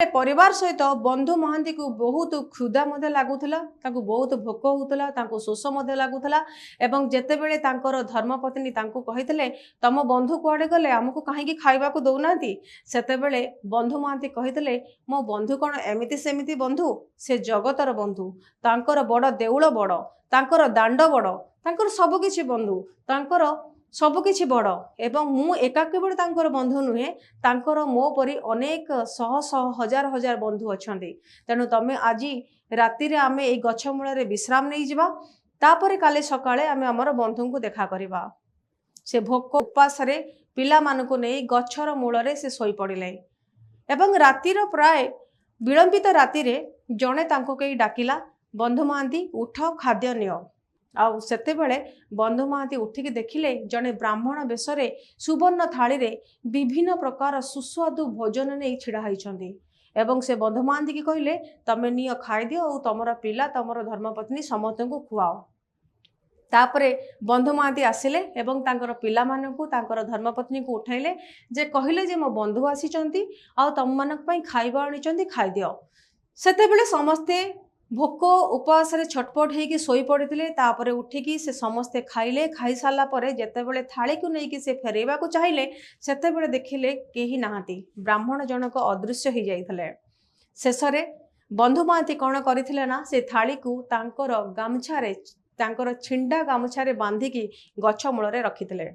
परिवार सहित बंधु महांती को बहुत क्षुधा लगुला बहुत भोक होता शोष लगुला एवं जितेबले धर्मपत्नी कही तुम बंधु कुआडे गले आमको कहीं खाइबा दौना से बंधु महांती कही मो बंधु कौन एमती सेमती बंधु से जगतर बंधु तांकर बड़ देउल बड़ तांकर दांड बड़ सबकिछि बंधु तांकर सबकिछि बड़ एवं मु एका केवल तांकर बंधु नुहे तांकर मो परी अनेक शह शह हजार हजार बंधु अछंती। तेणु तमे आज राति रे आमे ए गछ मूल विश्राम नहीं जिबा तापरे काले सकाळे आमे हमर बंधु को देखा करिबा। से भोक उपास रे पिला मानको नै गछर मूल रे से सोई पड़िले एवं रातिर प्राय विलंबित राति रे जणे तांको केई डाकिला बंधु महांती उठ खाद्य नियो आउ सेते बेले बंधु महांती उठिकी देखिले जड़े ब्राह्मण बेशरे सुवर्ण थाली रे विभिन्न प्रकार सुस्वादु भोजन नहीं छिड़ा होइछंती एवं से बंधु महांती की कहले तमे नियो खाइ दियो और तमरा पिला तमरा धर्मपत्नी समस्त को खुआओ। तापरे बंधु महांती आसिले एवं तांकर पिला मानकु तांकर धर्मपत्नी को उठाइले जे कहले जे मो बंधु आसीचंती आ तम मानक पई खाइबा आनिचंती खाइ दियो। सेते बेले समस्ते भोक उपवास रे छटपट होगी शोई पड़ते तापर उठिकी से समस्ते खाइले खाई सारा पर जितेबले थाली को लेकिन से फेरवा को चाहिए सेते देखिले कहीं नहांती ब्राह्मण जनक अदृश्य हो जाइए। शेष बंधु महांती कौन करथिले ना से थाली को तांकर गामछारे तांकर छिंडा गामछारे बांधिकी गछ मूल रखिथिले।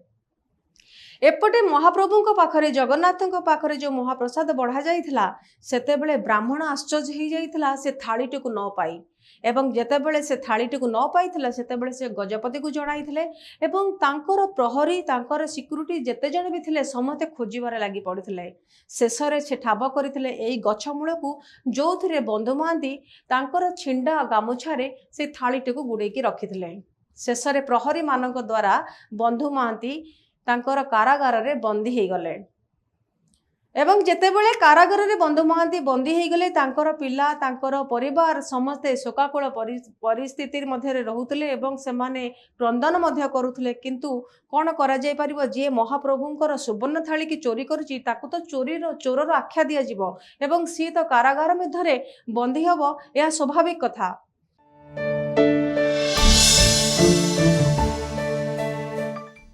एपटे महाप्रभु पाखरे जगन्नाथ पाखरे जो महाप्रसाद बढ़ा जाइथिला सेतेबेले ब्राह्मण आश्चर्य हो जाइथिला से थालीटी को न पाई एवं जेतेबेले से थालीटी को न पाइथिला सेतेबेले से गजपति को जणाइथिले एवं तांकर प्रहरी तांकर सिक्यूरिटी जेते जण भी थिले समते खोजिबारे लागि पड़िथिले। शेषरे से ठाब करथिले एई गछ मूल को जोथिरे बंधु महांती तांकर छिंडा गामुछारे से थालीटी को गुड़ेकी रखिथिले। शेषरे प्रहरी मानक द्वारा बंधु महांती तांकर कारागार रे बंदी हो गले एवं जेतेबेले कारागार रे बंधु महांती बंदी हो गले तांकर पिला तांकर परिवार समस्ते शोकाकुल परिस्थिति मध्य रहुतले एवं सेमाने क्रंदन मध्य करुथले किंतु कौन करा जाय परिबो जे महाप्रभुंकर सुवर्ण थाली की चोरी करुची ताकू तो चोरर आख्या दिया जिवो एवं सी तो कारागार मध्य बंदी हबो यह स्वाभाविक कथा।